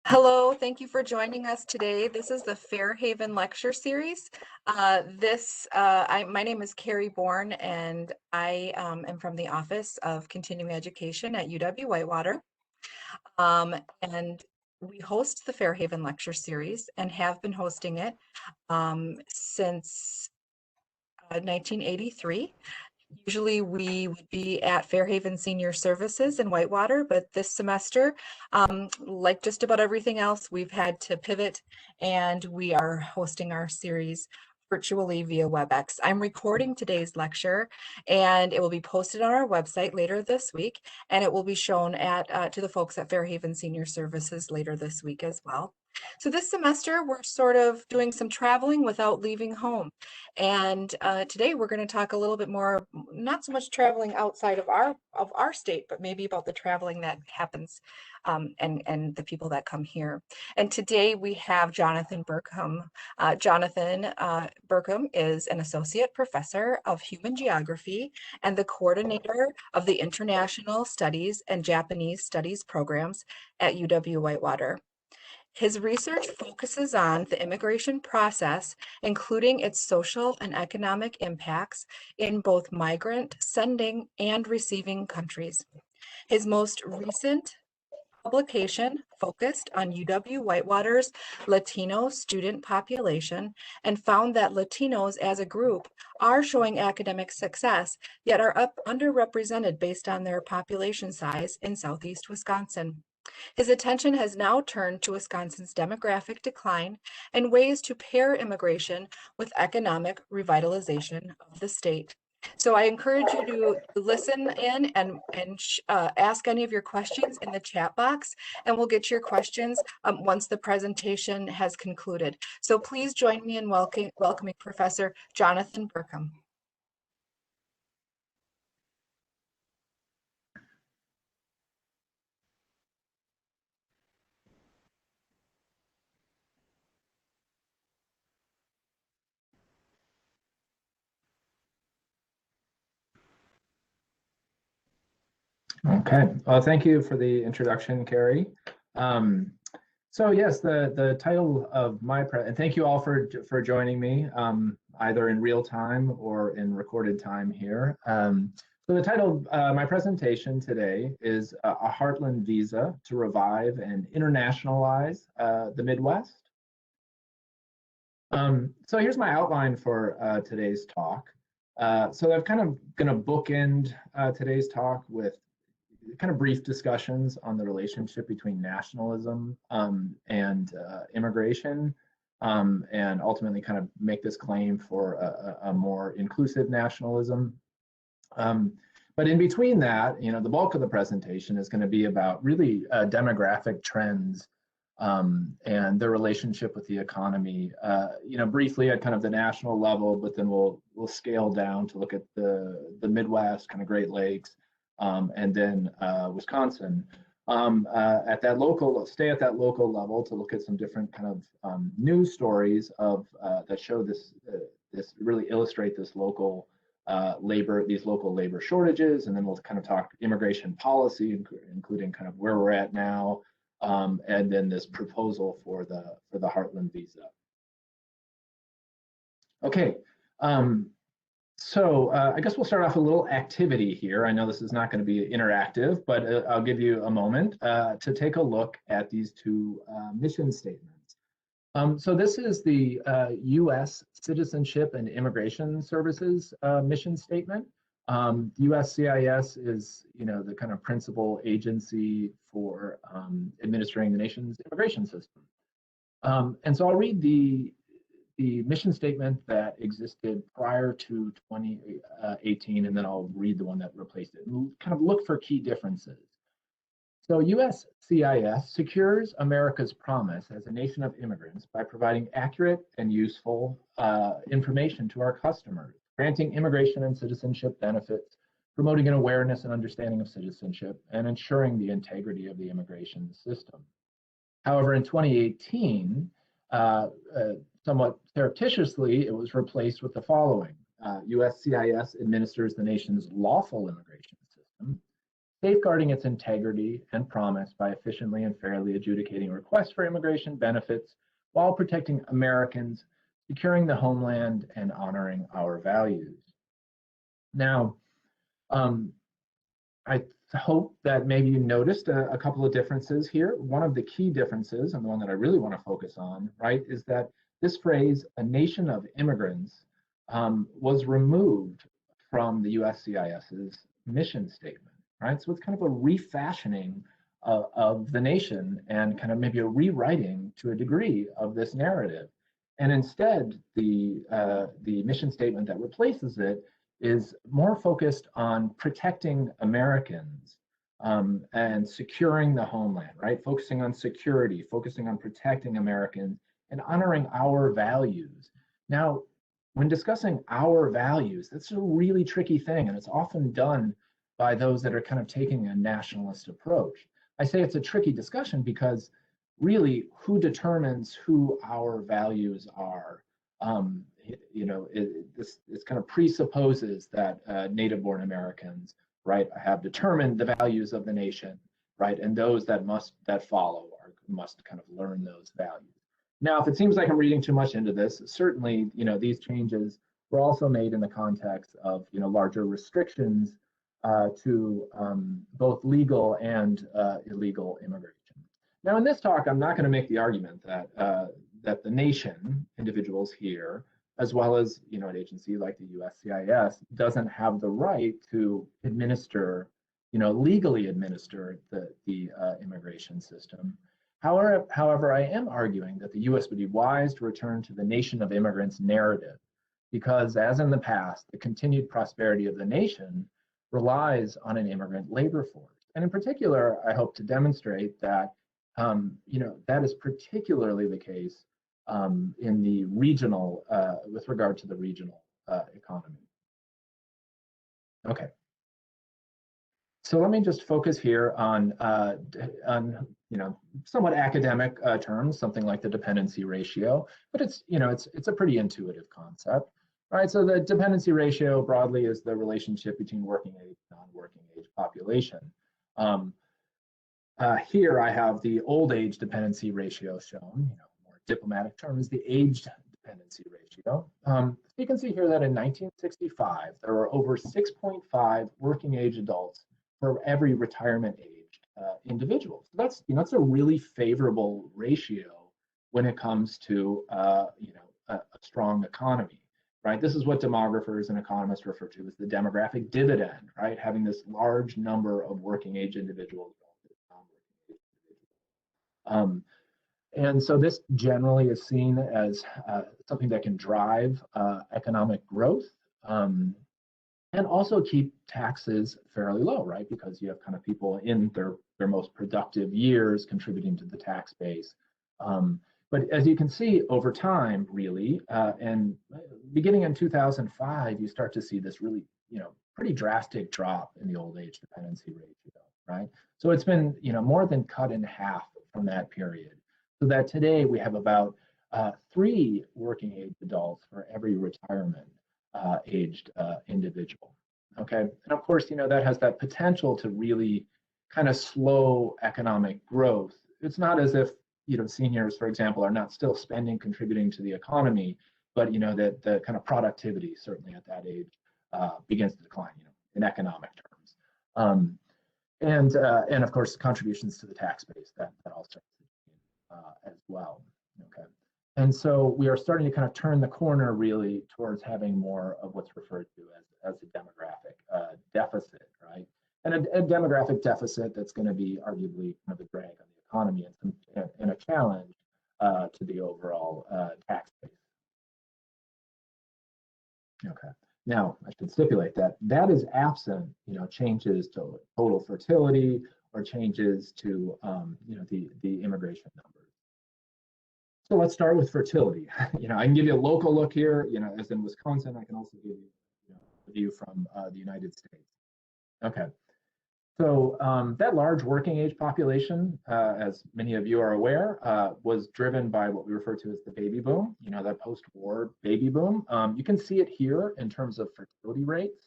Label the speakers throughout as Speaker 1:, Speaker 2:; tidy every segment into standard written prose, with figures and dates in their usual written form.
Speaker 1: Hello, thank you for joining us today. This is the Fairhaven Lecture Series. My name is Carrie Bourne, and I am from the Office of Continuing Education at UW-Whitewater. And we host the Fairhaven Lecture Series and have been hosting it since 1983. Usually we would be at Fairhaven Senior Services in Whitewater, but this semester, like just about everything else, we've had to pivot and we are hosting our series virtually via WebEx. I'm recording today's lecture and it will be posted on our website later this week, and it will be shown to the folks at Fairhaven Senior Services later this week as well. So this semester, we're sort of doing some traveling without leaving home. And today we're going to talk a little bit more, not so much traveling outside of our state, but maybe about the traveling that happens and the people that come here. And today we have Jonathan Burkham. Jonathan Burkham is an associate professor of human geography and the coordinator of the International Studies and Japanese Studies programs at UW-Whitewater. His research focuses on the immigration process, including its social and economic impacts in both migrant sending and receiving countries. His most recent publication focused on UW-Whitewater's Latino student population and found that Latinos as a group are showing academic success, yet are underrepresented based on their population size in Southeast Wisconsin. His attention has now turned to Wisconsin's demographic decline and ways to pair immigration with economic revitalization of the state. So I encourage you to listen in and ask any of your questions in the chat box, and we'll get your questions once the presentation has concluded. So please join me in welcoming Professor Jonathan Burkham.
Speaker 2: Okay, well, thank you for the introduction, Carrie. So yes, the title of my and thank you all for joining me, either in real time or in recorded time here. So the title of my presentation today is a Heartland Visa to Revive and Internationalize the Midwest. So here's my outline for today's talk. So I'm kind of going to bookend today's talk with kind of brief discussions on the relationship between nationalism and immigration, and ultimately kind of make this claim for a more inclusive nationalism. But in between that, the bulk of the presentation is going to be about really demographic trends and their relationship with the economy. Briefly at kind of the national level, but then we'll scale down to look at the Midwest, kind of Great Lakes, and then Wisconsin. At that local, stay at that local level to look at some different kind of news stories of that show this really illustrate this local these local labor shortages, and then we'll kind of talk immigration policy, including kind of where we're at now, and then this proposal for the Heartland Visa. Okay. So I guess we'll start off with a little activity here. I know this is not going to be interactive, but I'll give you a moment to take a look at these two mission statements. So this is the U.S. Citizenship and Immigration Services mission statement. USCIS is, the kind of principal agency for administering the nation's immigration system. And so I'll read the mission statement that existed prior to 2018, and then I'll read the one that replaced it and kind of look for key differences. So USCIS secures America's promise as a nation of immigrants by providing accurate and useful information to our customers, granting immigration and citizenship benefits, promoting an awareness and understanding of citizenship, and ensuring the integrity of the immigration system. However, in 2018, somewhat surreptitiously, it was replaced with the following. USCIS administers the nation's lawful immigration system. safeguarding its integrity and promise by efficiently and fairly adjudicating requests for immigration benefits while protecting Americans, securing the homeland, and honoring our values. Now, I hope that maybe you noticed a couple of differences here. One of the key differences, and the one that I really want to focus on, right, is that this phrase, a nation of immigrants, was removed from the USCIS's mission statement, right? So it's kind of a refashioning of the nation and kind of maybe a rewriting to a degree of this narrative. And instead, the mission statement that replaces it is more focused on protecting Americans and securing the homeland, right? Focusing on security, focusing on protecting Americans and honoring our values. Now, when discussing our values, that's a really tricky thing, and it's often done by those that are kind of taking a nationalist approach. I say it's a tricky discussion because really, who determines who our values are? This kind of presupposes that native-born Americans, right, have determined the values of the nation, right, and those that follow must kind of learn those values. Now, if it seems like I'm reading too much into this, certainly, these changes were also made in the context of, larger restrictions to both legal and illegal immigration. Now, in this talk, I'm not going to make the argument that the nation, individuals here, as well as an agency like the USCIS, doesn't have the right to administer, legally administer the immigration system. However, I am arguing that the U.S. would be wise to return to the nation of immigrants narrative, because as in the past, the continued prosperity of the nation relies on an immigrant labor force. And in particular, I hope to demonstrate that that is particularly the case in the regional, with regard to the regional economy. Okay. So let me just focus here on somewhat academic terms, something like the dependency ratio, but it's a pretty intuitive concept. All right, so the dependency ratio broadly is the relationship between working age and non-working age population. Here I have the old age dependency ratio shown. More diplomatic term is the age dependency ratio. You can see here that in 1965 there were over 6.5 working age adults for every retirement aged individual. So that's a really favorable ratio when it comes to a strong economy, right? This is what demographers and economists refer to as the demographic dividend, right? Having this large number of working age individuals. And so this generally is seen as something that can drive economic growth and also keep taxes fairly low, right? Because you have kind of people in their most productive years contributing to the tax base. But as you can see over time, really, and beginning in 2005, you start to see this really, pretty drastic drop in the old age dependency ratio, right? So it's been, more than cut in half from that period. So that today we have about 3 working age adults for every retirement aged individual. Okay, and of course, that has that potential to really kind of slow economic growth. It's not as if seniors, for example, are not still spending, contributing to the economy, but that the kind of productivity certainly at that age begins to decline, in economic terms. And of course, contributions to the tax base that also as well. Okay. And so we are starting to kind of turn the corner really towards having more of what's referred to as a demographic deficit, right? And a demographic deficit that's going to be arguably kind of a drag on the economy and a challenge to the overall tax base. Okay. Now, I should stipulate that is absent, changes to total fertility or changes to, the immigration numbers. So let's start with fertility. I can give you a local look here, as in Wisconsin. I can also give you, a view from the United States. Okay. So that large working age population, as many of you are aware, was driven by what we refer to as the baby boom, that post-war baby boom. You can see it here in terms of fertility rates.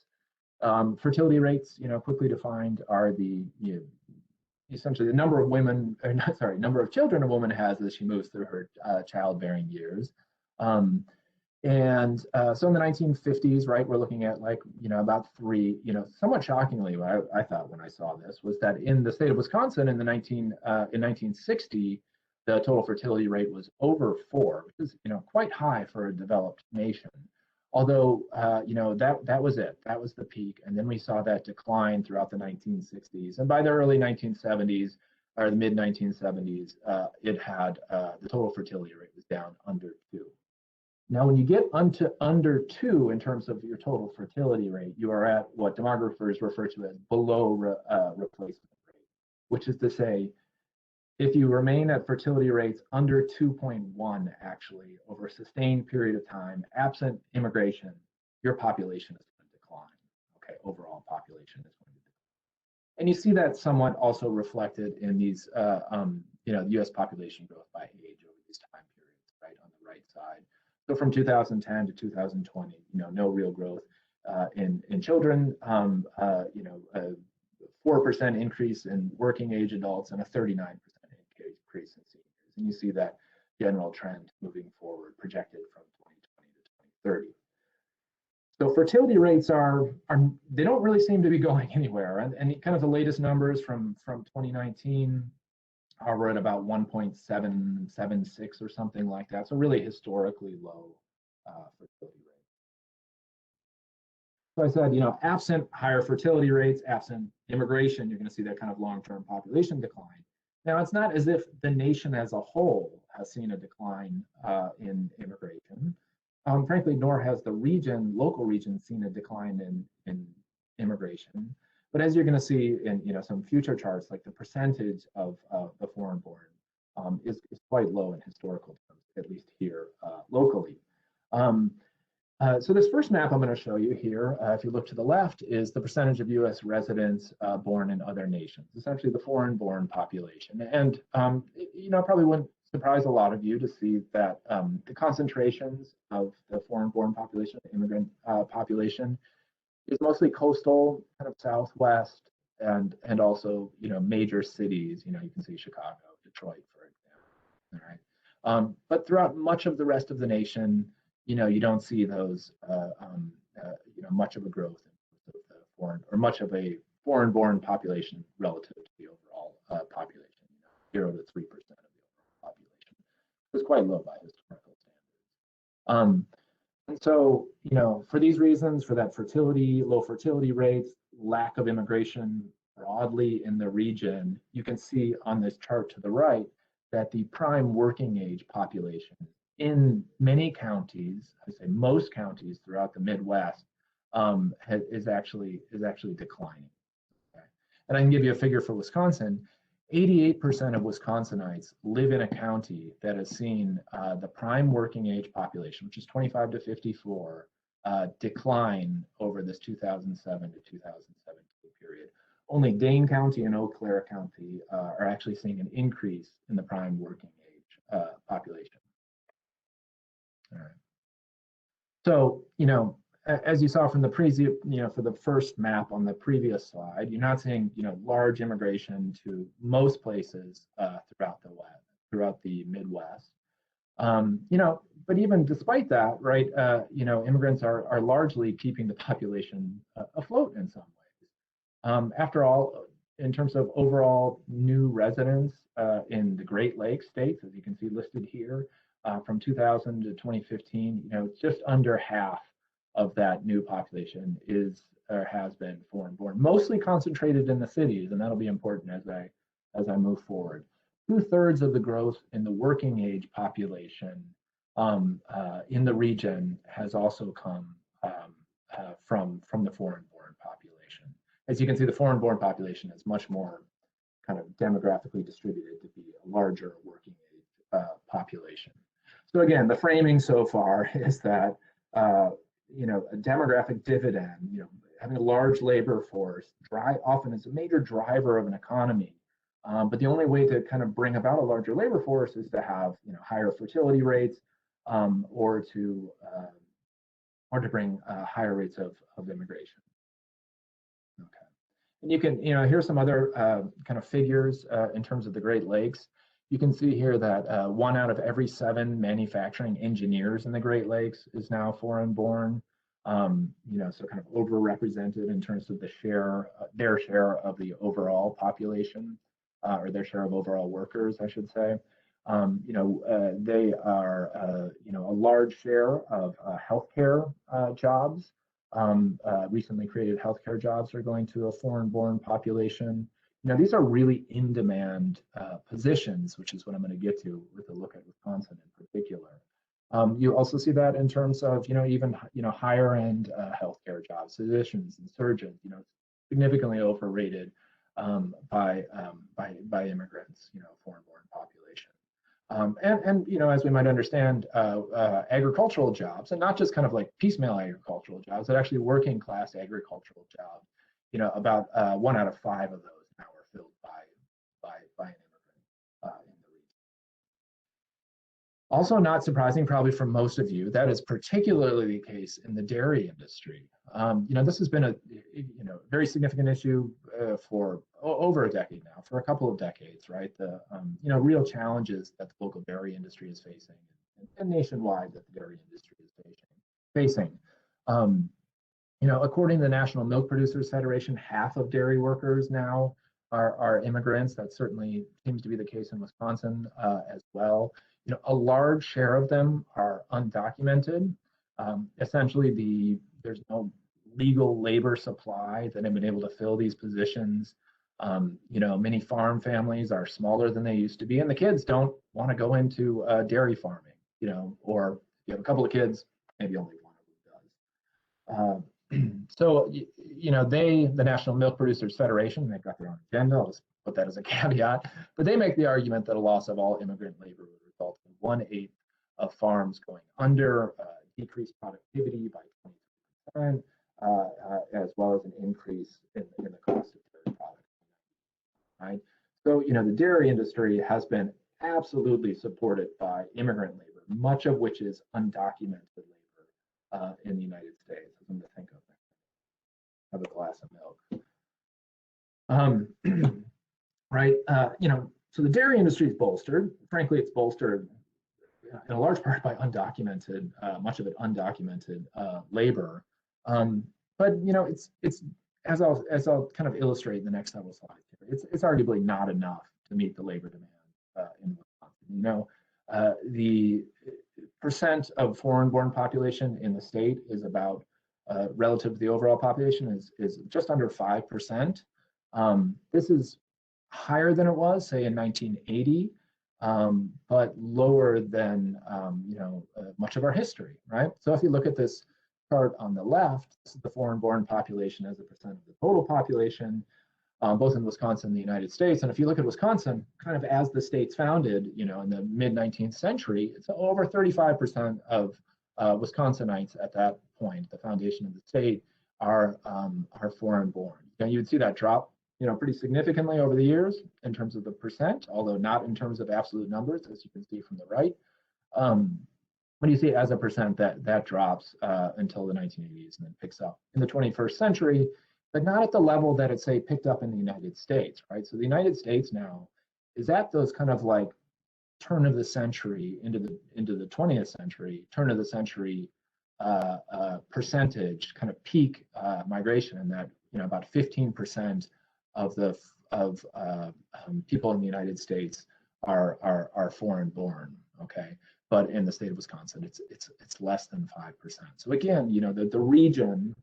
Speaker 2: Fertility rates, quickly defined, are essentially the number of women, or not, sorry, number of children a woman has as she moves through her childbearing years. So in the 1950s, right, we're looking at like, about three, somewhat shockingly, what I thought when I saw this was that in the state of Wisconsin in 1960, the total fertility rate was over 4, which is, quite high for a developed nation. Although, that was it. That was the peak. And then we saw that decline throughout the 1960s. And by the early 1970s, or the mid 1970s, it had the total fertility rate was down under 2. Now, when you get under 2 in terms of your total fertility rate, you are at what demographers refer to as below replacement rate, which is to say, if you remain at fertility rates under 2.1 actually over a sustained period of time, absent immigration, your population is going to decline. Okay, overall population is going to decline. And you see that somewhat also reflected in these, U.S. population growth by age over these time periods, right, on the right side. So from 2010 to 2020, no real growth in children, 4% increase in working age adults and a 39% increase in seniors. And you see that general trend moving forward, projected from 2020 to 2030. So fertility rates they don't really seem to be going anywhere. And kind of the latest numbers from 2019 we're at about 1.776 or something like that. So really historically low fertility rate. So I said, absent higher fertility rates, absent immigration, you're going to see that kind of long-term population decline. Now, it's not as if the nation as a whole has seen a decline in immigration. Frankly, nor has the local region, seen a decline in immigration. But as you're going to see in some future charts, like the percentage of the foreign-born is quite low in historical terms, at least here locally. So this first map I'm going to show you here, if you look to the left, is the percentage of U.S. residents born in other nations, essentially the foreign-born population. And probably wouldn't surprise a lot of you to see that the concentrations of the foreign-born population, the immigrant population, is mostly coastal, kind of southwest, and also major cities. You can see Chicago, Detroit, for example. All right, but throughout much of the rest of the nation, you don't see those much of a growth in the foreign, or much of a foreign-born population relative to the overall population. 0 to 3% of the overall population. It's quite low by historical standards. And so, for these reasons, for that low fertility rates, lack of immigration broadly in the region, you can see on this chart to the right that the prime working age population in many counties, I say most counties throughout the Midwest, is actually declining. Okay? And I can give you a figure for Wisconsin. 88% of Wisconsinites live in a county that has seen the prime working age population, which is 25 to 54, decline over this 2007 to 2017 period. Only Dane County and Eau Claire County are actually seeing an increase in the prime working age population. All right. So, as you saw from the previous, for the first map on the previous slide, you're not seeing, large immigration to most places throughout the Midwest. But even despite that, right, immigrants are largely keeping the population afloat in some ways. After all, in terms of overall new residents in the Great Lakes states, as you can see listed here, from 2000 to 2015, it's just under half of that new population is or has been foreign-born, mostly concentrated in the cities, and that'll be important as I move forward. 2/3 of the growth in the working age population in the region has also come from the foreign-born population. As you can see, the foreign-born population is much more kind of demographically distributed to be a larger working age population. So again, the framing so far is that a demographic dividend, having a large labor force, often is a major driver of an economy. But the only way to kind of bring about a larger labor force is to have higher fertility rates, or to bring higher rates of immigration. And you can, here's some other kind of figures in terms of the Great Lakes. You can see here that 1 out of every 7 manufacturing engineers in the Great Lakes is now foreign born. So kind of overrepresented in terms of the share, their share of the overall population, or their share of overall workers, I should say. They are, a large share of healthcare jobs. Recently created healthcare jobs are going to a foreign-born population. These are really in-demand positions, which is what I'm going to get to with a look at Wisconsin in particular. You also see that in terms of, even, higher-end healthcare jobs, physicians and surgeons, significantly overrated by immigrants, foreign-born population. As we might understand, agricultural jobs, and not just kind of like piecemeal agricultural jobs, but actually working class agricultural jobs, about 1 out of 5 of those now are filled by an immigrant in the region. Also not surprising probably for most of you, that is particularly the case in the dairy industry. This has been a very significant issue for over a decade now, for a couple of decades, right? The real challenges that the local dairy industry is facing, and nationwide that the dairy industry is facing. According to the National Milk Producers Federation, half of dairy workers now are immigrants. That certainly seems to be the case in Wisconsin as well. A large share of them are undocumented. Essentially, there's no legal labor supply that have been able to fill these positions. Many farm families are smaller than they used to be, and the kids don't want to go into dairy farming. Or if you have a couple of kids, maybe only one of them does. So, the National Milk Producers Federation, they've got their own agenda. I'll just put that as a caveat, but they make the argument that a loss of all immigrant labor would result in 1/8 of farms going under, decreased productivity by 20%, as well as an increase in the cost of dairy products. Right? So, the dairy industry has been absolutely supported by immigrant labor, much of which is undocumented labor in the United States. Something to think of. Have a glass of milk. Right? So the dairy industry is bolstered. Frankly, it's bolstered in a large part by undocumented, much of it undocumented labor. But it's as I'll kind of illustrate in the next several slides here, it's arguably not enough to meet the labor demand in Wisconsin. The percent of foreign-born population in the state is about, relative to the overall population, is just under 5%. This is higher than it was, say, in 1980, but lower than much of our history, right? So if you look at this chart on the left, this is the foreign-born population as a percent of the total population, both in Wisconsin and the United States. And if you look at Wisconsin, kind of as the state's founded, in the mid-19th century, it's over 35% of Wisconsinites at that point, the foundation of the state, are foreign-born. You would see that drop pretty significantly over the years in terms of the percent, although not in terms of absolute numbers, as you can see from the right. When you see as a percent, that drops until the 1980s and then picks up in the 21st century, but not at the level that it, say, picked up in the United States, right? So the United States now is at those kind of like turn of the century into the 20th century, turn of the century percentage kind of peak migration, and that about 15% of people in the United States are foreign-born. Okay, but in the state of Wisconsin, it's less than 5%. So again, the region,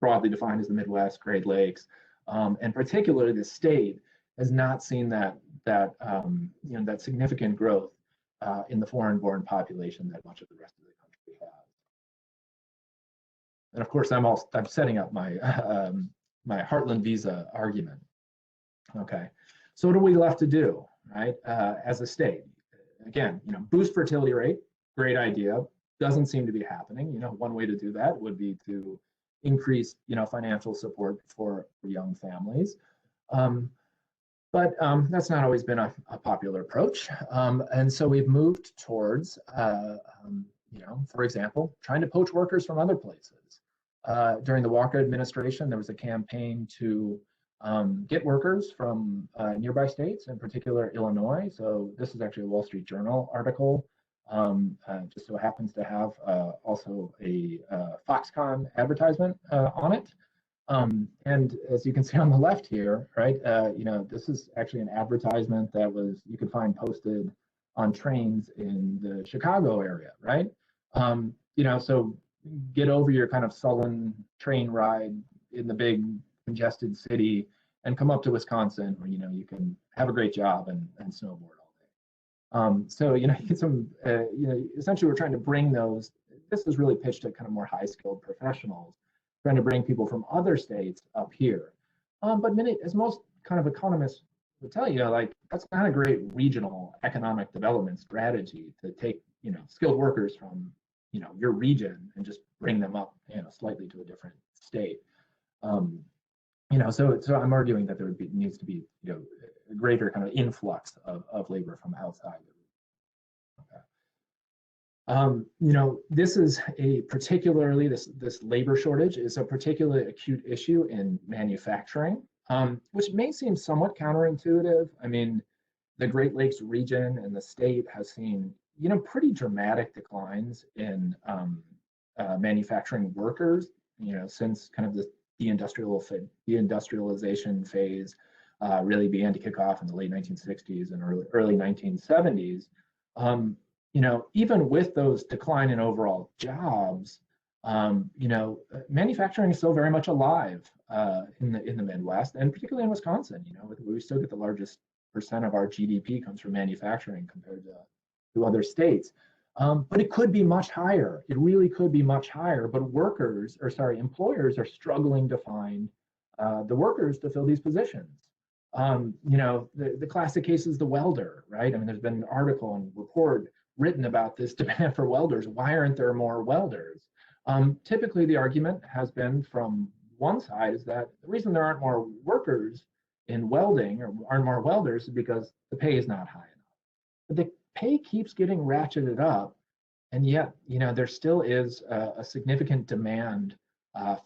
Speaker 2: broadly defined as the Midwest, Great Lakes, and particularly the state, has not seen that significant growth in the foreign-born population that much of the rest of the country has. And of course, I'm setting up my my Heartland Visa argument. Okay, so what are we left to do, right? As a state, again, boost fertility rate, great idea. Doesn't seem to be happening. One way to do that would be to increase, financial support for young families. But that's not always been a popular approach. And so we've moved towards, for example, trying to poach workers from other places. During the Walker administration, there was a campaign to get workers from nearby states, in particular Illinois. So this is actually a Wall Street Journal article. Just so happens to have also a Foxconn advertisement on it. And as you can see on the left here, right, this is actually an advertisement that you could find posted on trains in the Chicago area, right? So get over your kind of sullen train ride in the big congested city and come up to Wisconsin where, you can have a great job and snowboard all day. So, you get some, essentially we're trying to bring those, this is really pitched at kind of more high skilled professionals, trying to bring people from other states up here. But as most kind of economists would tell you, like that's not a great regional economic development strategy to take, skilled workers from, your region and just bring them up, slightly to a different state. So I'm arguing that needs to be, a greater kind of influx of labor from outside. This is this labor shortage is a particularly acute issue in manufacturing, which may seem somewhat counterintuitive. I mean, the Great Lakes region and the state has seen, pretty dramatic declines in manufacturing workers, since kind of the deindustrialization phase really began to kick off in the late 1960s and early 1970s. Even with those decline in overall jobs, manufacturing is still very much alive in the Midwest, and particularly in Wisconsin. We still get the largest percent of our GDP comes from manufacturing compared to other states. But it could be much higher. It really could be much higher. But employers are struggling to find the workers to fill these positions. The classic case is the welder, right? I mean, there's been an article and report written about this demand for welders. Why aren't there more welders? Typically, the argument has been from one side is that the reason there aren't more workers in welding or aren't more welders is because the pay is not high enough. But the pay keeps getting ratcheted up, and yet, there still is a significant demand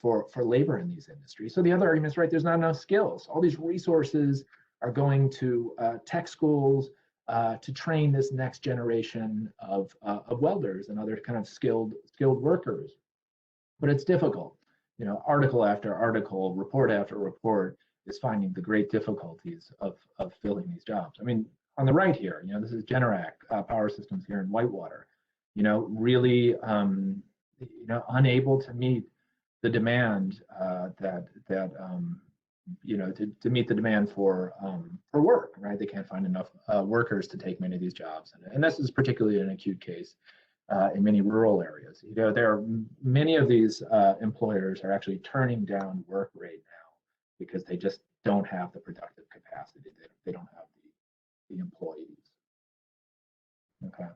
Speaker 2: for labor in these industries. So the other argument is, right, there's not enough skills. All these resources are going to tech schools to train this next generation of welders and other kind of skilled workers. But it's difficult. Article after article, report after report is finding the great difficulties of filling these jobs. I mean, on the right here, this is Generac Power Systems here in Whitewater. Really, unable to meet the demand to meet the demand for work, right? They can't find enough workers to take many of these jobs, and this is particularly an acute case in many rural areas. There are many of these employers are actually turning down work right now because they just don't have the productive capacity. They don't have the employees. Okay.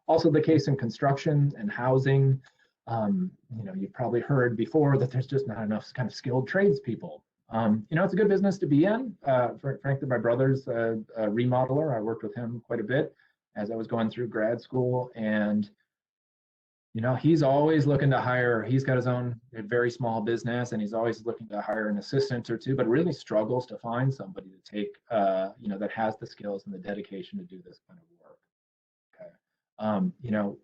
Speaker 2: Also, the case in construction and housing. You've probably heard before that there's just not enough kind of skilled tradespeople. It's a good business to be in. Frankly, my brother's a remodeler. I worked with him quite a bit as I was going through grad school, and he's always looking to hire. He's got his own very small business, and he's always looking to hire an assistant or two, but really struggles to find somebody to take, that has the skills and the dedication to do this kind of work. Okay.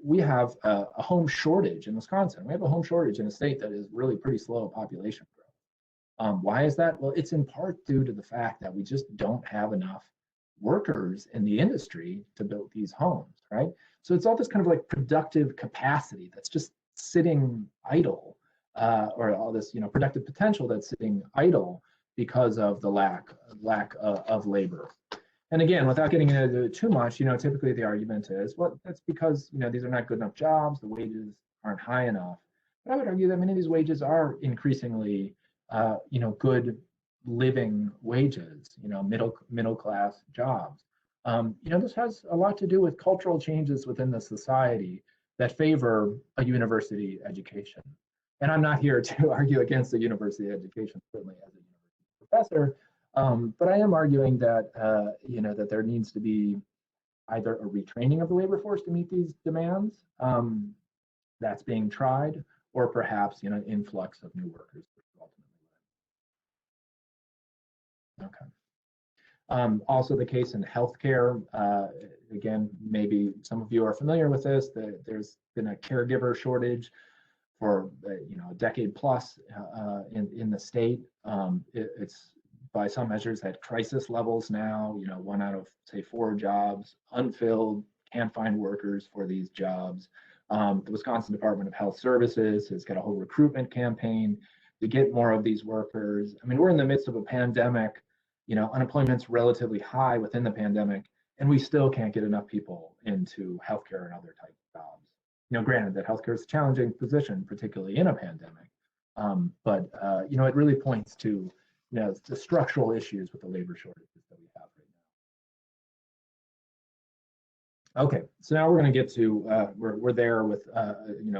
Speaker 2: We have a home shortage in Wisconsin. We have a home shortage in a state that is really pretty slow population growth. Why is that? Well, it's in part due to the fact that we just don't have enough workers in the industry to build these homes, right? So it's all this kind of like productive capacity that's just sitting idle, or all this, productive potential that's sitting idle because of the lack of labor. And again, without getting into it too much, typically the argument is, well, that's because, these are not good enough jobs, the wages aren't high enough. But I would argue that many of these wages are increasingly, good living wages, middle class jobs. This has a lot to do with cultural changes within the society that favor a university education. And I'm not here to argue against the university education, certainly as a university professor, but I am arguing that that there needs to be either a retraining of the labor force to meet these demands that's being tried, or perhaps influx of new workers. Okay. Also the case in healthcare. Again, maybe some of you are familiar with this. There's been a caregiver shortage for a decade plus in the state. It's by some measures at crisis levels now. 1 out of say 4 jobs unfilled, can't find workers for these jobs. The Wisconsin Department of Health Services has got a whole recruitment campaign to get more of these workers. I mean, we're in the midst of a pandemic. Unemployment's relatively high within the pandemic, and we still can't get enough people into healthcare and other type of jobs. Granted that healthcare is a challenging position, particularly in a pandemic, but it really points to the structural issues with the labor shortages that we have right now. Okay, so now we're going to get to we're there with a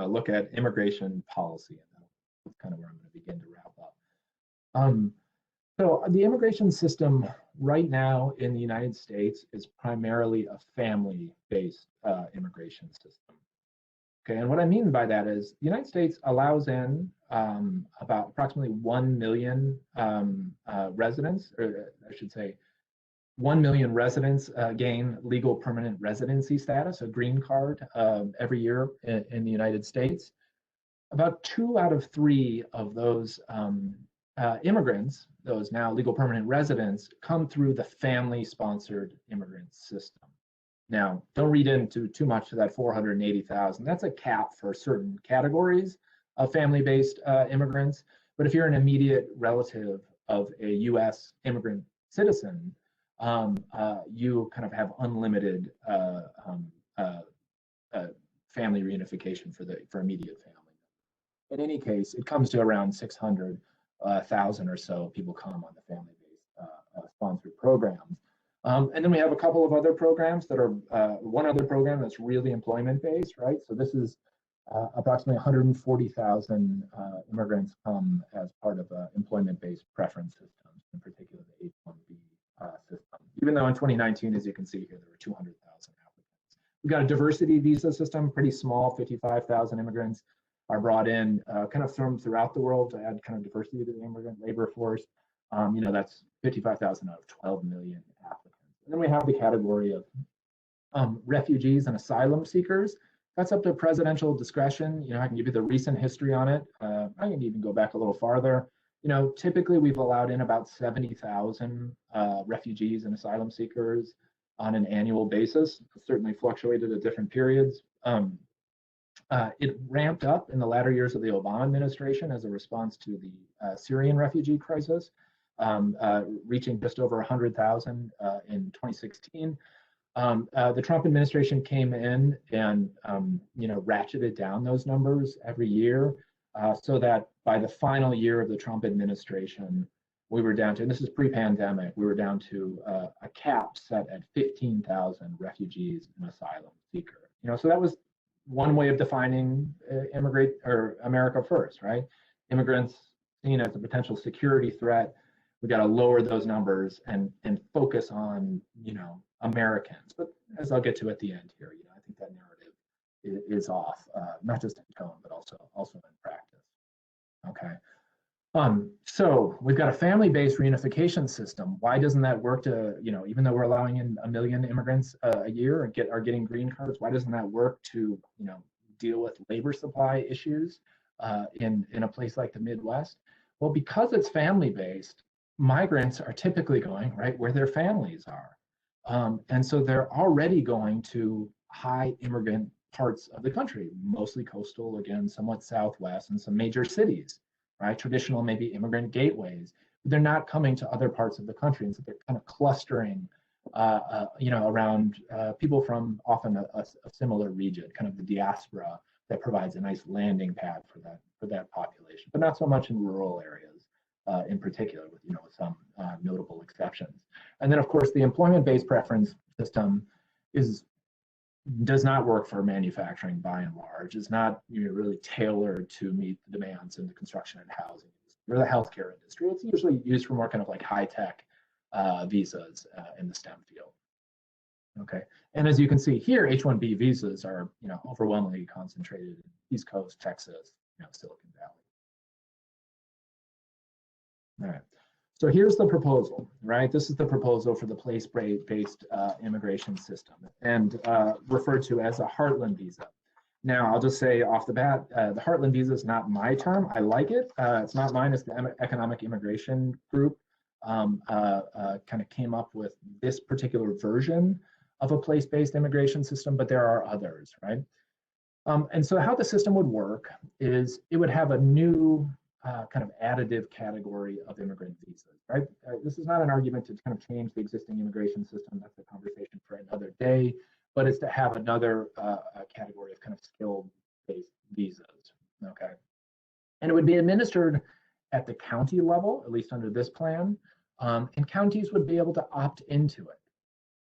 Speaker 2: look at immigration policy, and that's kind of where I'm going to begin to wrap up. So the immigration system right now in the United States is primarily a family-based immigration system. Okay, and what I mean by that is the United States allows in about approximately 1 million residents, or I should say 1 million residents gain legal permanent residency status, a green card, every year in the United States. About 2 out of 3 of those immigrants, those now legal permanent residents, come through the family-sponsored immigrant system. Now, don't read into too much to that 480,000. That's a cap for certain categories of family-based immigrants. But if you're an immediate relative of a U.S. immigrant citizen, you kind of have unlimited family reunification for immediate family. In any case, it comes to around 600,000 or so people come on the family-based sponsored programs. And then we have a couple of other programs that are, one other program that's really employment-based, right? So this is approximately 140,000 immigrants come as part of employment-based preference systems, in particular the H-1B system. Even though in 2019, as you can see here, there were 200,000 applicants. We've got a diversity visa system, pretty small, 55,000 immigrants are brought in kind of from throughout the world to add kind of diversity to the immigrant labor force. That's 55,000 out of 12 million applicants. And then we have the category of refugees and asylum seekers. That's up to presidential discretion. I can give you the recent history on it. I can even go back a little farther. Typically we've allowed in about 70,000 refugees and asylum seekers on an annual basis. It's certainly fluctuated at different periods. It ramped up in the latter years of the Obama administration as a response to the Syrian refugee crisis, reaching just over 100,000 in 2016. The Trump administration came in and ratcheted down those numbers every year, so that by the final year of the Trump administration, we were down to, and this is pre-pandemic, we were down to a cap set at 15,000 refugees and asylum seekers. So that was one way of defining immigrate or America first, right? Immigrants seen as a potential security threat. We got to lower those numbers and focus on Americans. But as I'll get to at the end here, I think that narrative is off, not just in tone, but also in practice. Okay. So we've got a family-based reunification system. Why doesn't that work to, even though we're allowing in 1 million immigrants a year and are getting green cards, why doesn't that work to, deal with labor supply issues in a place like the Midwest? Well, because it's family-based, migrants are typically going right where their families are. And so they're already going to high immigrant parts of the country, mostly coastal, again, somewhat Southwest, and some major cities. Right, traditional maybe immigrant gateways. But they're not coming to other parts of the country, and so they're kind of clustering, around people from often a similar region, kind of the diaspora that provides a nice landing pad for that population, but not so much in rural areas, in particular, with some notable exceptions. And then, of course, the employment-based preference system does not work for manufacturing by and large. It's not really tailored to meet the demands in the construction and housing or the healthcare industry. It's usually used for more kind of like high-tech visas in the STEM field. Okay, and as you can see here, H-1B visas are overwhelmingly concentrated in East Coast, Texas, Silicon Valley. All right. So here's the proposal, right? This is the proposal for the place-based immigration system, and referred to as a Heartland Visa. Now, I'll just say off the bat, the Heartland Visa is not my term. I like it. It's not mine. It's the Economic Immigration Group kind of came up with this particular version of a place-based immigration system, but there are others, right? And so how the system would work is it would have a new kind of additive category of immigrant visas, right? This is not an argument to kind of change the existing immigration system. That's a conversation for another day, but it's to have another category of kind of skilled-based visas, okay? And it would be administered at the county level, at least under this plan, and counties would be able to opt into it,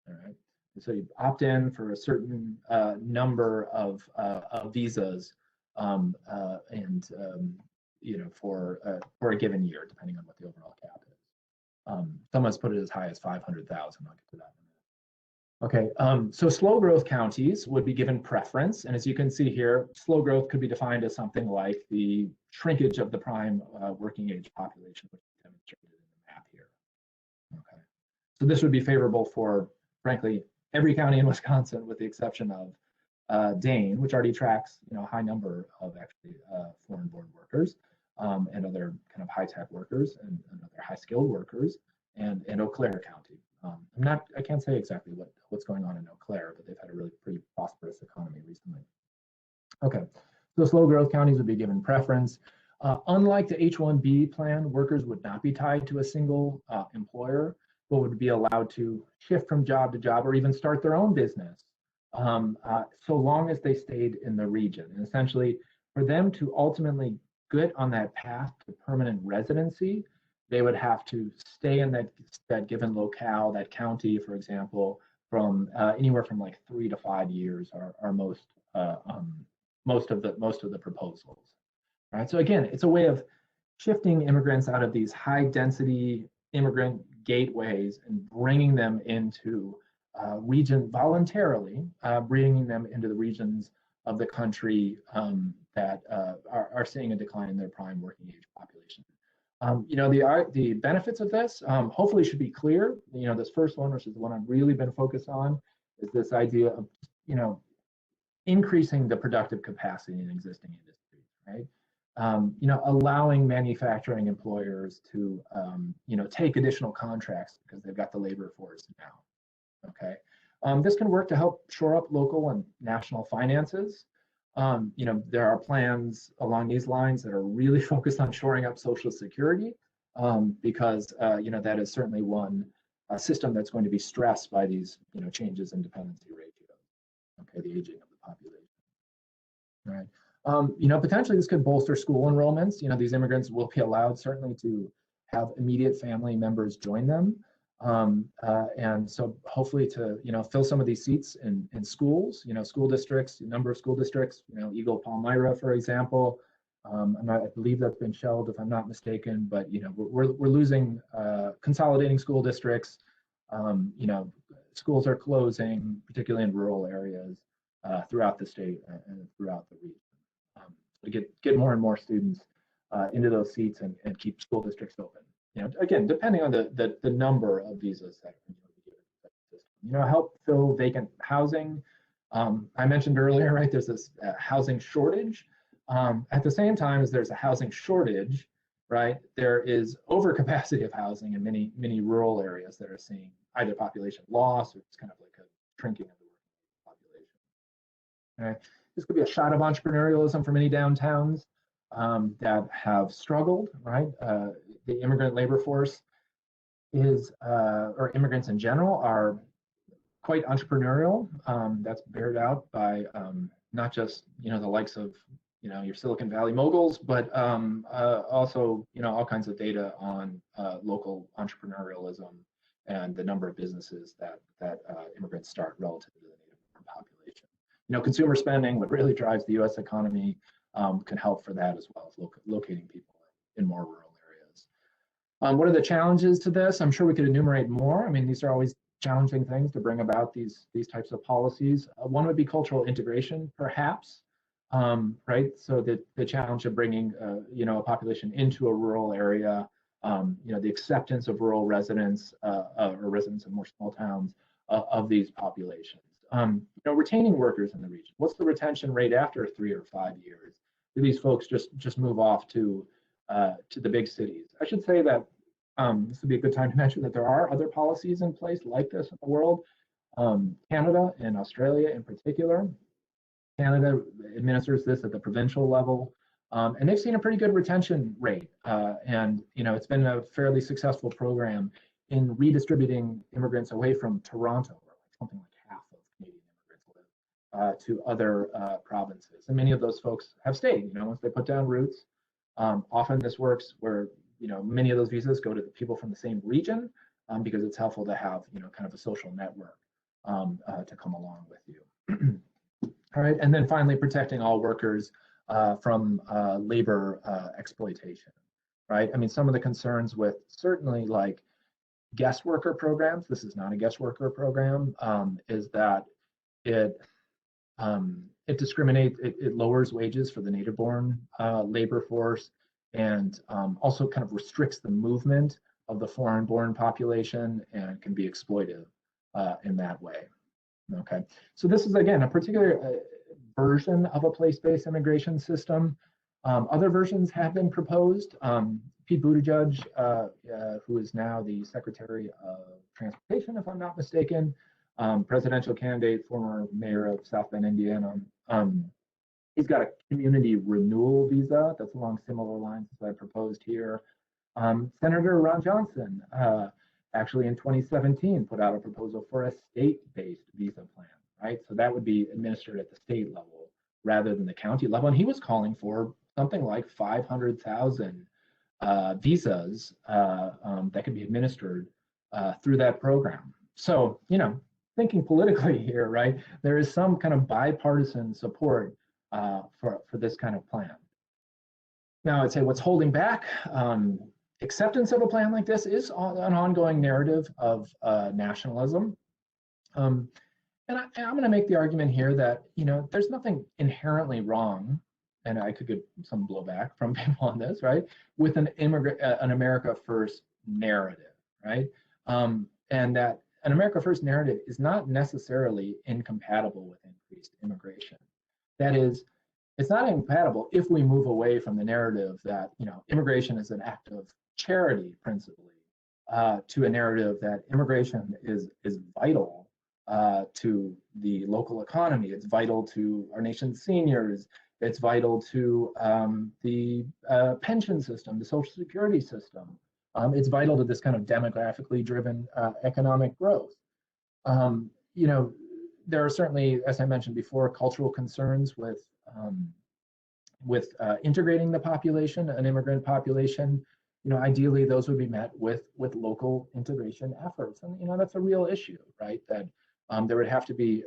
Speaker 2: all right? So you opt in for a certain number of visas, you know, for a given year, depending on what the overall cap is. Someone's put it as high as 500,000. I'll get to that in a minute. Okay, so slow growth counties would be given preference, and as you can see here, slow growth could be defined as something like the shrinkage of the prime working age population, which is demonstrated in the map here. Okay, so this would be favorable for, frankly, every county in Wisconsin, with the exception of Dane, which already tracks, you know, a high number of actually foreign-born workers and other kind of high-tech workers and other high-skilled workers, and Eau Claire County. I can't say exactly what's going on in Eau Claire, but they've had a really pretty prosperous economy recently. Okay, so slow growth counties would be given preference. Unlike the H-1B plan, workers would not be tied to a single employer, but would be allowed to shift from job to job or even start their own business, so long as they stayed in the region. And essentially, for them to ultimately get on that path to permanent residency, they would have to stay in that given locale, that county, for example, from anywhere from like 3 to 5 years are most of the proposals. Right. So again, it's a way of shifting immigrants out of these high density immigrant gateways and bringing them into region voluntarily, bringing them into the regions of the country that are seeing a decline in their prime working age population. You know, the benefits of this hopefully should be clear. You know, this first one, which is the one I've really been focused on, is this idea of, you know, increasing the productive capacity in existing industries, right? You know, allowing manufacturing employers to, you know, take additional contracts because they've got the labor force now. Okay, this can work to help shore up local and national finances. You know, there are plans along these lines that are really focused on shoring up Social Security because, you know, that is certainly one system that's going to be stressed by these, you know, changes in dependency ratio. Okay, the aging of the population. Right. You know, potentially this could bolster school enrollments. You know, these immigrants will be allowed certainly to have immediate family members join them. And so hopefully to, you know, fill some of these seats in schools, you know, school districts, number of school districts, you know, Eagle Palmyra, for example. I believe that's been shelved if I'm not mistaken, but, you know, we're losing, consolidating school districts. You know, schools are closing, particularly in rural areas throughout the state and throughout the region. To get more and more students into those seats and keep school districts open. You know, again, depending on the number of visas that can be given to the system. You know, help fill vacant housing. I mentioned earlier, right? There's this housing shortage. At the same time as there's a housing shortage, right? There is overcapacity of housing in many rural areas that are seeing either population loss or it's kind of like a shrinking of the working population. All right. This could be a shot of entrepreneurialism for many downtowns that have struggled, right? The immigrant labor force is, or immigrants in general, are quite entrepreneurial. That's bared out by not just, you know, the likes of, you know, your Silicon Valley moguls, but also, you know, all kinds of data on local entrepreneurialism and the number of businesses that immigrants start relative to the native population. You know, consumer spending, what really drives the U.S. economy, can help for that as well as locating people in more rural areas. What are the challenges to this? I'm sure we could enumerate more. I mean, these are always challenging things to bring about these types of policies. One would be cultural integration, perhaps, right? So the challenge of bringing, you know, a population into a rural area the acceptance of rural residents or residents of more small towns of these populations. Retaining workers in the region. What's the retention rate after 3 or 5 years? Do these folks just move off to the big cities? I should say that this would be a good time to mention that there are other policies in place like this in the world. Canada and Australia in particular. Canada administers this at the provincial level, and they've seen a pretty good retention rate. And it's been a fairly successful program in redistributing immigrants away from Toronto, where something like half of Canadian immigrants live, to other provinces. And many of those folks have stayed. Once they put down roots, often this works where many of those visas go to the people from the same region because it's helpful to have kind of a social network to come along with you. All right, and then finally protecting all workers from labor exploitation, right? I mean, some of the concerns with certainly like guest worker programs, this is not a guest worker program, is that it discriminates, it lowers wages for the native-born labor force, and also kind of restricts the movement of the foreign-born population and can be exploitive in that way. Okay, so this is again a particular version of a place-based immigration system. Other versions have been proposed. Pete Buttigieg, who is now the Secretary of Transportation, if I'm not mistaken, presidential candidate, former mayor of South Bend, Indiana. He's got a community renewal visa that's along similar lines as I proposed here. Senator Ron Johnson, actually in 2017, put out a proposal for a state-based visa plan, right? So that would be administered at the state level rather than the county level. And he was calling for something like 500,000 visas that could be administered through that program. So, thinking politically here, right, there is some kind of bipartisan support for this kind of plan. Now, I'd say what's holding back acceptance of a plan like this is an ongoing narrative of nationalism. And I'm going to make the argument here that, there's nothing inherently wrong, and I could get some blowback from people on this, right, with an America First narrative, right? And that an America First narrative is not necessarily incompatible with increased immigration. That is, it's not incompatible if we move away from the narrative that, immigration is an act of charity principally, to a narrative that immigration is vital to the local economy. It's vital to our nation's seniors. It's vital to the pension system, the Social Security system. It's vital to this kind of demographically driven economic growth. There are certainly, as I mentioned before, cultural concerns with integrating the population, an immigrant population. Ideally those would be met with local integration efforts, and that's a real issue, right? That there would have to be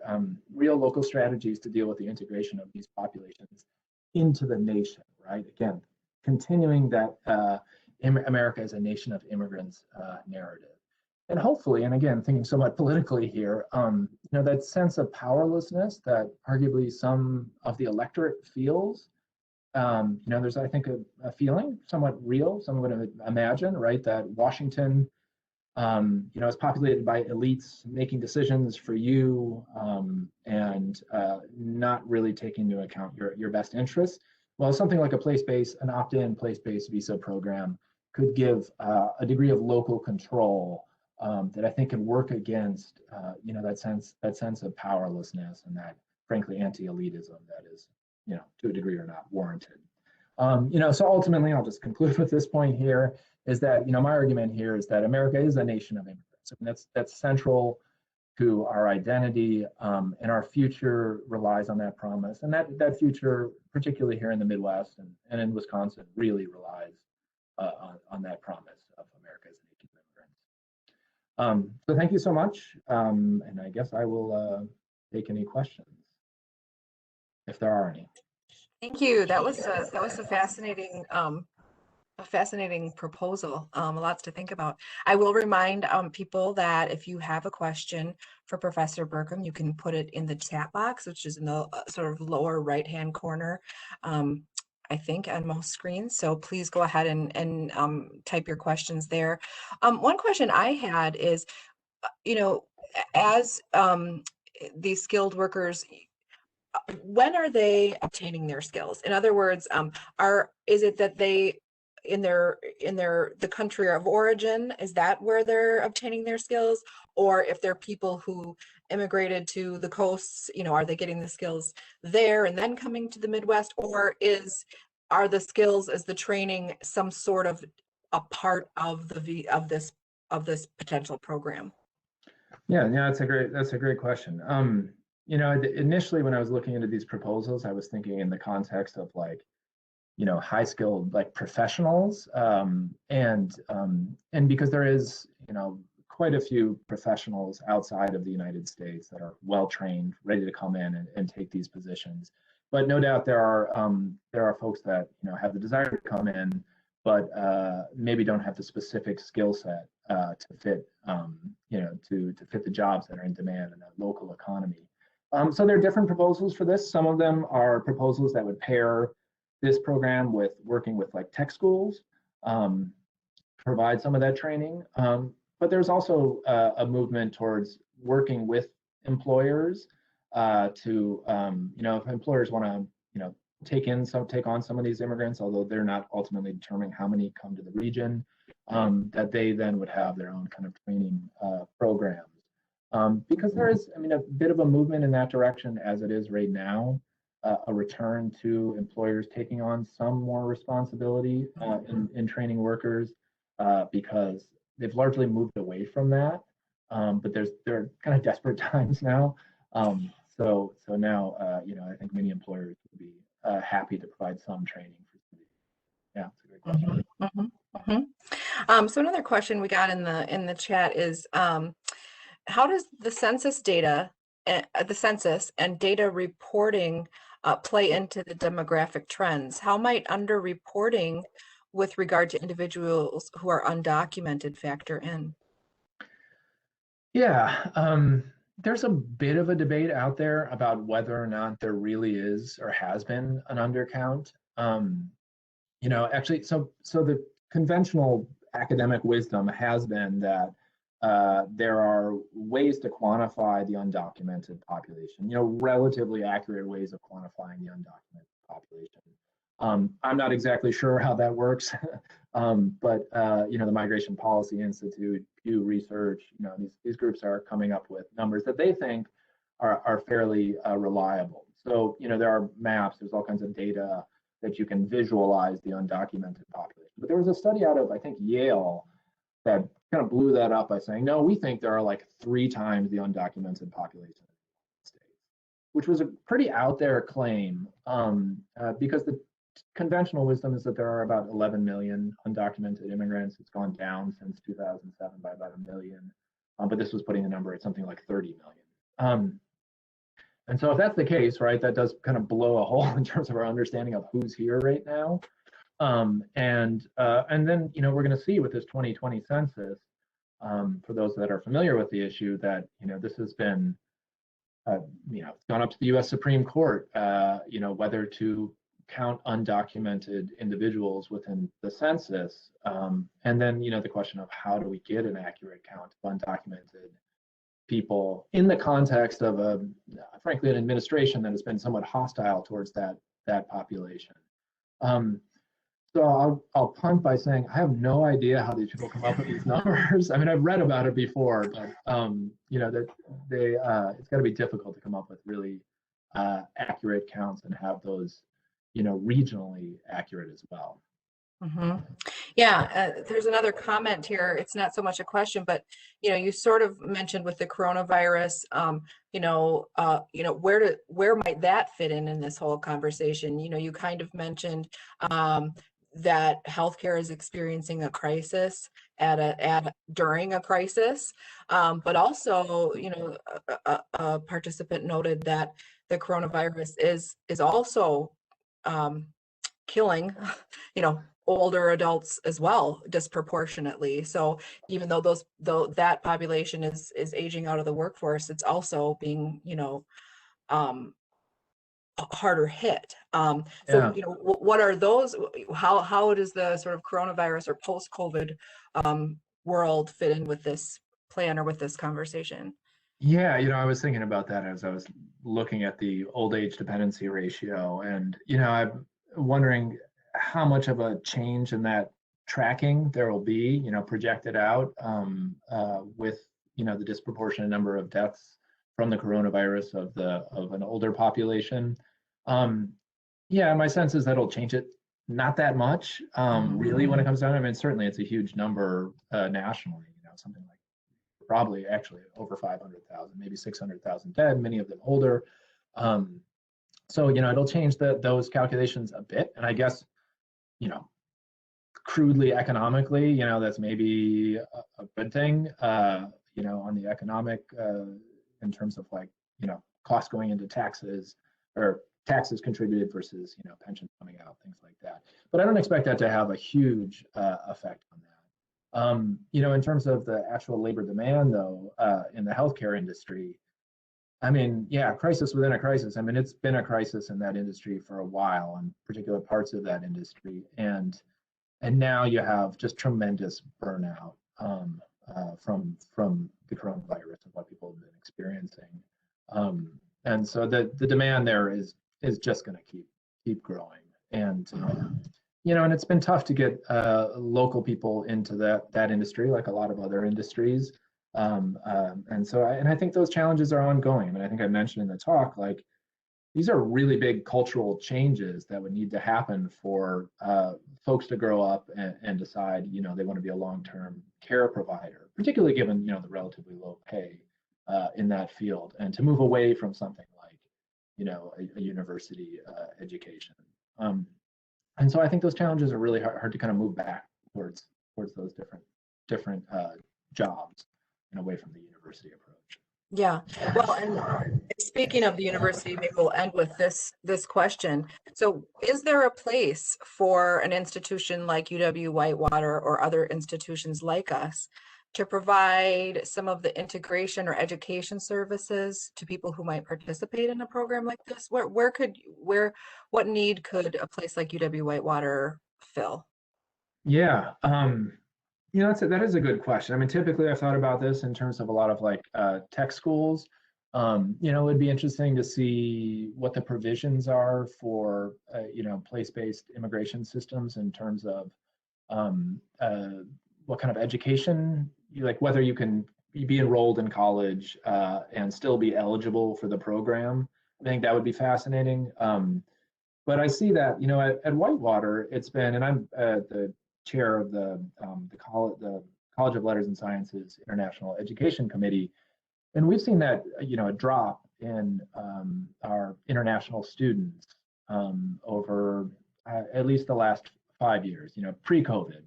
Speaker 2: real local strategies to deal with the integration of these populations into the nation, right? Again, continuing that America is a nation of immigrants narrative. And hopefully, and again, thinking somewhat politically here, that sense of powerlessness that arguably some of the electorate feels, there's, I think, a feeling, somewhat real, someone would imagine, right, that Washington, is populated by elites making decisions for you and not really taking into account your best interests. Well, something like an opt-in place-based visa program could give a degree of local control that I think can work against, that sense of powerlessness and that, frankly, anti-elitism that is, to a degree or not warranted. So ultimately, I'll just conclude with this point here, is that, my argument here is that America is a nation of immigrants. And that's central to our identity, and our future relies on that promise. And that future, particularly here in the Midwest and in Wisconsin, really relies on that promise of America as a nation of immigrants. So thank you so much. And I guess I will take any questions, if there are any.
Speaker 1: Thank you. That was a fascinating proposal. Lots to think about. I will remind people that if you have a question for Professor Burkham, you can put it in the chat box, which is in the sort of lower right-hand corner. I think, on most screens. So please go ahead and type your questions there. One question I had is, as these skilled workers, when are they obtaining their skills? In other words, is it that they in the country of origin, is that where they're obtaining their skills? Or if they're people who immigrated to the coasts, are they getting the skills there and then coming to the Midwest? Or are the skills, as the training, some sort of a part of this potential program?
Speaker 2: Yeah, that's a great question. Initially when I was looking into these proposals, I was thinking in the context of like, high skilled like professionals, and because there is, quite a few professionals outside of the United States that are well trained, ready to come in and take these positions. But no doubt there are folks that have the desire to come in, but maybe don't have the specific skill set to fit to fit the jobs that are in demand in the local economy. So there are different proposals for this. Some of them are proposals that would pair this program with working with like tech schools, provide some of that training. But there's also a movement towards working with employers to, if employers want to, take on some of these immigrants, although they're not ultimately determining how many come to the region, that they then would have their own kind of training programs. Because there is, a bit of a movement in that direction as it is right now, a return to employers taking on some more responsibility in training workers, because they've largely moved away from that. But there are kind of desperate times now. So now, I think many employers would be happy to provide some training for students. Yeah, it's a great question.
Speaker 1: Mm-hmm, mm-hmm. So another question we got in the chat is, how does the census and data reporting play into the demographic trends? How might underreporting with regard to individuals who are undocumented factor in?
Speaker 2: Yeah, there's a bit of a debate out there about whether or not there really is or has been an undercount. Actually, so the conventional academic wisdom has been that there are ways to quantify the undocumented population, relatively accurate ways of quantifying the undocumented population. I'm not exactly sure how that works, but the Migration Policy Institute, Pew Research, these groups are coming up with numbers that they think are fairly reliable. So there are maps, there's all kinds of data that you can visualize the undocumented population. But there was a study out of, I think, Yale that kind of blew that up by saying, no, we think there are like 3 times the undocumented population in the United States, which was a pretty out there claim, because the conventional wisdom is that there are about 11 million undocumented immigrants. It's gone down since 2007 by about 1 million, but this was putting the number at something like 30 million. And so if that's the case, right, that does kind of blow a hole in terms of our understanding of who's here right now. And then, we're going to see with this 2020 census, for those that are familiar with the issue, that, this has been, it's gone up to the US Supreme Court, whether to count undocumented individuals within the census. And then, the question of how do we get an accurate count of undocumented people in the context of frankly, an administration that has been somewhat hostile towards that population. So I'll punt by saying I have no idea how these people come up with these numbers. I've read about it before, but that it's got to be difficult to come up with really accurate counts and have those regionally accurate as well.
Speaker 1: Mm-hmm. Yeah, there's another comment here. It's not so much a question, but you sort of mentioned with the coronavirus, where might that fit in this whole conversation? You kind of mentioned that healthcare is experiencing a crisis during a crisis, but also a participant noted that the coronavirus is also killing older adults as well, disproportionately. So even though that population is aging out of the workforce, it's also being harder hit. So,
Speaker 2: Yeah.
Speaker 1: you know, what are those? How does the sort of coronavirus or post-COVID world fit in with this plan or with this conversation?
Speaker 2: Yeah, I was thinking about that as I was looking at the old age dependency ratio, and I'm wondering how much of a change in that tracking there will be, projected out with the disproportionate number of deaths from the coronavirus of an older population. Um, yeah, my sense is that'll change it not that much, really, when it comes down. I mean, certainly it's a huge number nationally, something like probably actually over 500,000, maybe 600,000 dead, many of them older. Um, so, it'll change those calculations a bit. And I guess, you know, crudely economically, that's maybe a good thing, on the economic, in terms of like, costs going into taxes or taxes contributed versus, pensions coming out, things like that. But I don't expect that to have a huge effect on that. In terms of the actual labor demand, though, in the healthcare industry, I mean, yeah, crisis within a crisis. I mean, it's been a crisis in that industry for a while, in particular parts of that industry, and now you have just tremendous burnout from the coronavirus and what people have been experiencing, and so the demand there is just going to keep growing, and and it's been tough to get local people into that industry, like a lot of other industries. And so, I think those challenges are ongoing. I mean, I think I mentioned in the talk, like these are really big cultural changes that would need to happen for folks to grow up and decide, they want to be a long-term care provider, particularly given, the relatively low pay in that field, and to move away from something like, a university education. And so I think those challenges are really hard to kind of move back towards those different jobs and away from the university approach.
Speaker 1: Yeah, well, and speaking of the university, maybe we'll end with this question. So is there a place for an institution like UW-Whitewater or other institutions like us to provide some of the integration or education services to people who might participate in a program like this? What need could a place like UW-Whitewater fill?
Speaker 2: Yeah, that is a good question. I mean, typically I've thought about this in terms of a lot of like tech schools. It would be interesting to see what the provisions are for place-based immigration systems in terms of what kind of education, like whether you can be enrolled in college and still be eligible for the program. I think that would be fascinating. But I see that, at Whitewater, it's been, and I'm the chair of the College of Letters and Sciences International Education Committee, and we've seen that, a drop in our international students over at least the last 5 years, pre-COVID.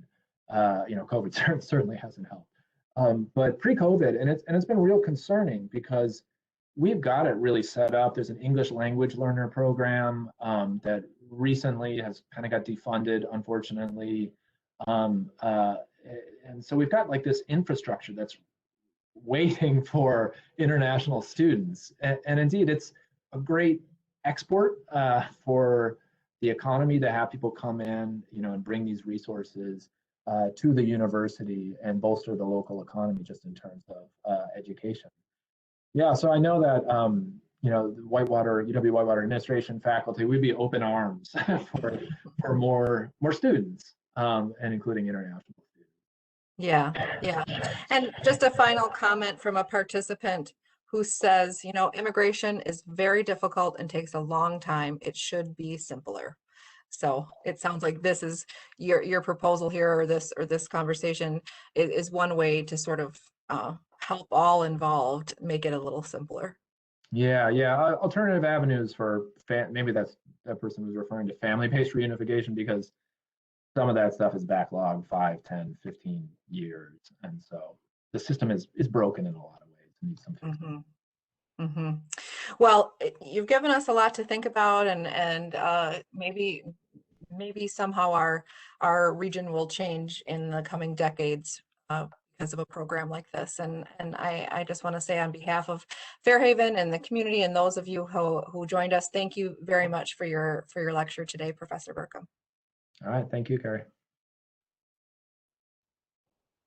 Speaker 2: COVID certainly hasn't helped. But pre-COVID, and it's been real concerning because we've got it really set up. There's an English language learner program that recently has kind of got defunded, unfortunately. And so we've got like this infrastructure that's waiting for international students. And indeed, it's a great export for the economy to have people come in, and bring these resources to the university and bolster the local economy just in terms of education. Yeah, so I know that Whitewater, UW-Whitewater administration faculty, we'd be open arms for more students, and including international students.
Speaker 1: Yeah, yeah. And just a final comment from a participant who says, immigration is very difficult and takes a long time. It should be simpler. So it sounds like this is your proposal here, or this conversation is one way to sort of help all involved make it a little simpler.
Speaker 2: Yeah. Alternative avenues for maybe that person was referring to family-based reunification, because some of that stuff is backlogged 5, 10, 15 years. And so the system is broken in a lot of ways. It needs some fixing.
Speaker 1: Mm-hmm. Well, you've given us a lot to think about, and maybe somehow our region will change in the coming decades because of a program like this. And I just want to say on behalf of Fairhaven and the community and those of you who joined us, thank you very much for your lecture today, Professor Burkham.
Speaker 2: All right, thank you, Carrie.